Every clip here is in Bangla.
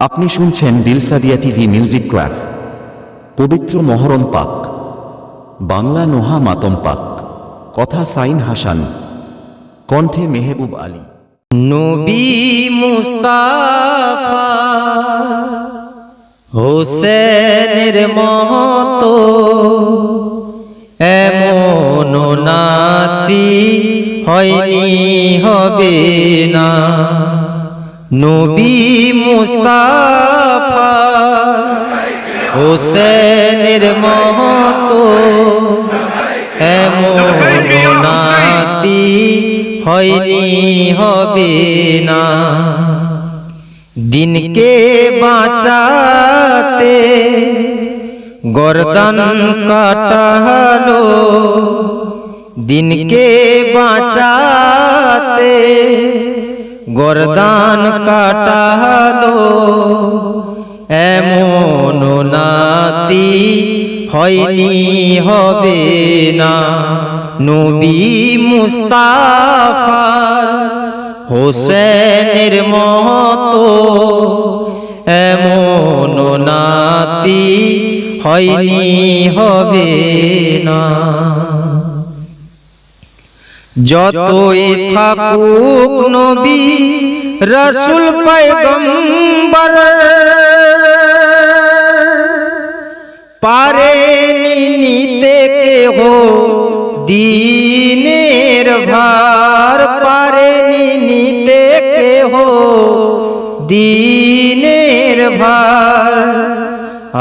আপনি শুনছেন দিলসাদিয়া টিভি মিউজিক ক্রাফ। পবিত্র মহরম পাক, বাংলা নোহা মাতম পাক, কথা সাইন হাসান, কণ্ঠে মেহবুব আলী। নবী মুস্তাফা হোসেনের মতো এমন নাতি হয়নি, হবে না। নবী মুস্তাফা হোসেনের মতো এমন নাতি হয়নি, হবে না। দিনকে বাঁচাতে গর্দান কাটালো, দিনকে বাঁচাতে গর্দান কাটালো, এমন নাতি হয়নি, হবে না। নবী মুস্তাফার হোসেনের মতো এমন নাতি হয়নি, হবে না। যতই থাকুক নবী রাসূল পয়গম্বর, পারেনি নিতে কেহ দিনের ভার, পারেনি নিতে কেহ দিনের ভার।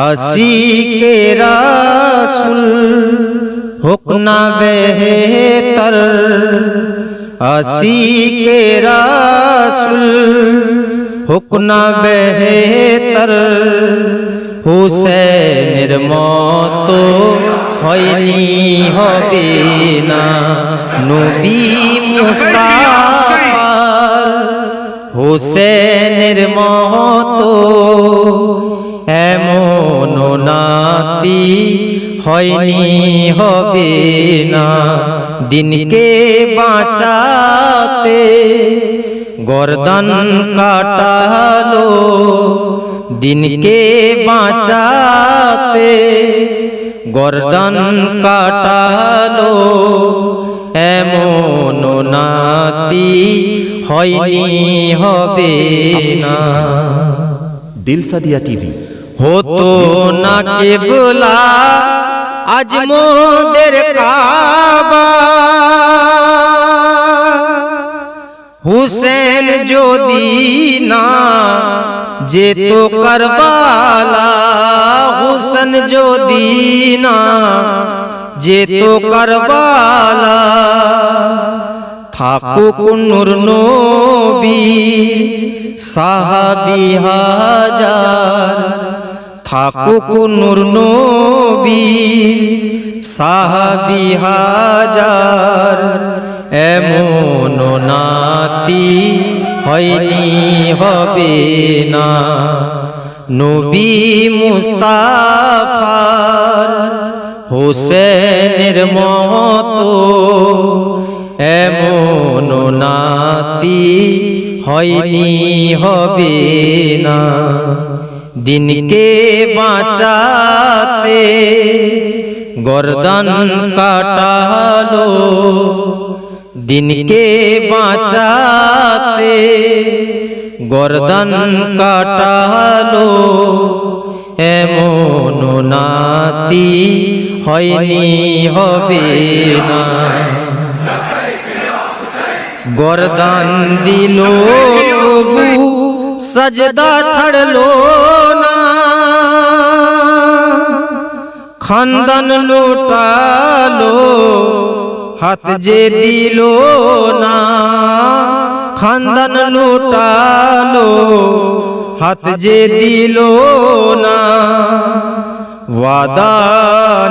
আশিকে রাসূল হোক না বেহতর, আশিকে রাসূল হোক না বেহতর, হুসেনের মতো হয়নি, হবে না। নবী মুস্তাফার হোসেনের মতো এমন নাতি হয়নি, হবে না। দিনকে বাঁচাতে গর্দান কাটালো, দিনকে বাঁচাতে গর্দান কাটালো, এমন নাতি হয়নি, হবে না। দিলসাদিয়া টিভি। হতো না কেবলা আজ মোদের কাবা, হুসেন যদি না যেত কারবালা, হুসেন যদি না যেত কারবালা। থাকুক নূর নবীর সাহাবী হাজার, থাকুক নূর নবীর সাহাবী হাজার, এমন নাতি হয়নি, হবে না। নবী মুস্তাফার হোসেনের মতো এমন নাতি হয়নি, হবে না। দিনকে বাঁচাতে গর্দান কাটালো, দিনকে বাঁচাতে গর্দান কাটালো, এমন নাতি হয়নি, হবে না। গর্দান দিল তবু সজদা ছাড়লো না, খানদান লুটালো হাত যে দিল না, খানদান লুটালো হাত যে দিল না। ওয়াদা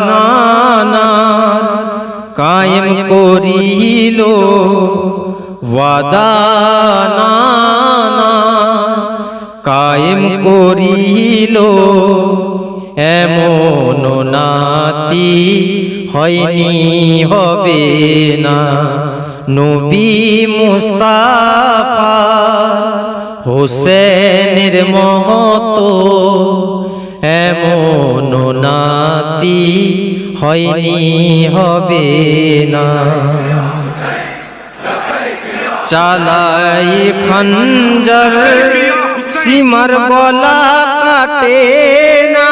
নানার কায়েম করিল, ওয়াদা নানার কায়েম করিল, এমন নাতি হয়নি, হবে না। নবী মুস্তাফা হোসেনের মতো এমন নাতি হয়নি হবে না। চালাই খঞ্জর সীমার গলা কাটে না,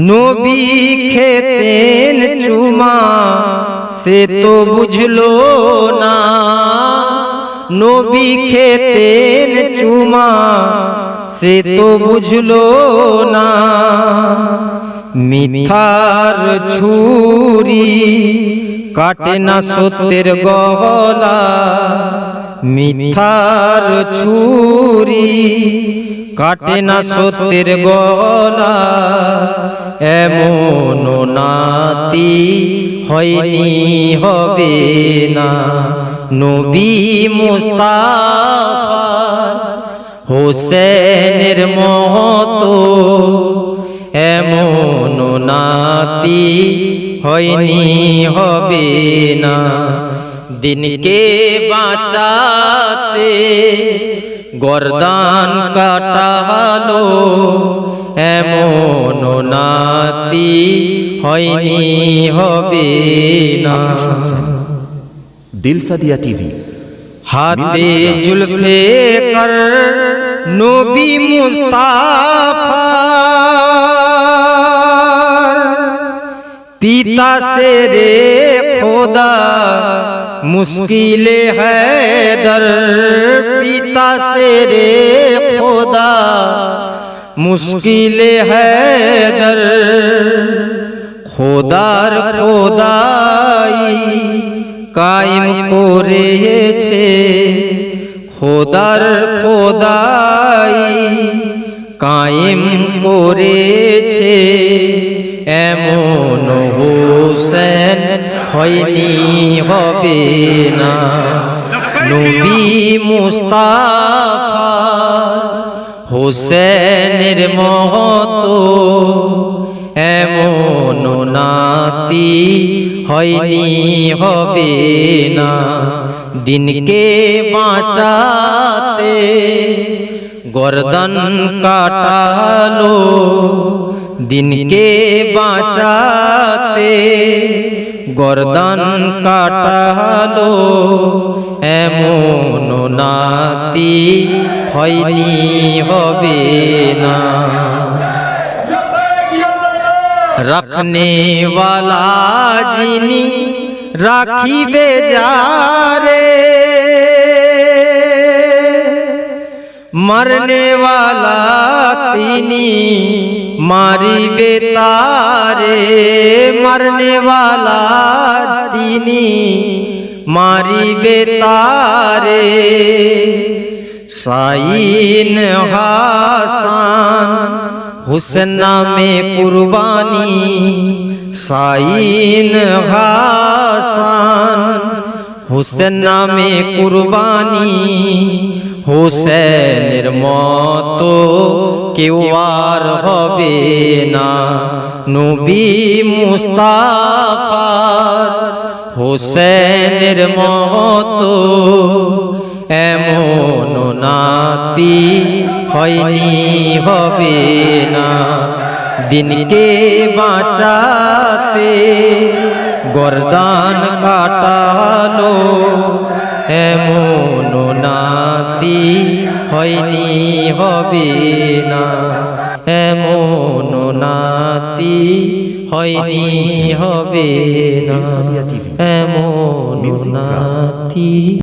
নবী খেতেন চুমা সে তো বুঝলো না, নবী খেতেন চুমা সে তো বুঝলো না। মিথ্যার ছুরি কাটে না সত্যের গলা, মিথ্যার ছুরি কাটে না সত্যের গলা, এমন নাতি হয়নি হবে না। নবী মুস্তাফার হোসেনের মতো এমন নাতি হয়নি হবে না। দিনকে বাঁচাতে গর্দান কাটালো, এমন নাতি হয়নি হবে না। দিলসাদিয়া টিভি। হাতে জুলফে কর নবী মুস্তাফা, পিতা से रे खुदा मुश्किल है दर, पिता से रे खुदा मुश्किल है दर। খোদার খোদাই কায়েম করেছে, খোদার খোদাই কায়েম করেছে, এমন হোসেন হয়নি হবে না। নবী মুস্তাফা হোসেনের মতো এমন নাতি হয়নি হবে না। দিনকে বাঁচাতে গর্দন কাটালো, দিনকে বাঁচাতে গর্দন কাটালো, এমন নাতি হয়নি হবে না। रखने वाला जिनी राखिबे जारे, मरने वाला तिनी मारिबे तारे, मरने वाला तिनी मारिबे तारे। साईन हासान हुसैन नामे कुर्बानी, साईन हासान हुसैन नामे कुर्बानी। হোসেনের মতো কেউ আর হবে না। নবী মুস্তাফার হোসেনের মতো এমন নাতি হয়নি হবে না। দিনকে বাঁচাতে গর্দান কাটালো, এমন নাতি হয়নি হবে না, এমন নাতি হয়নি হবে না, এমন নাতি।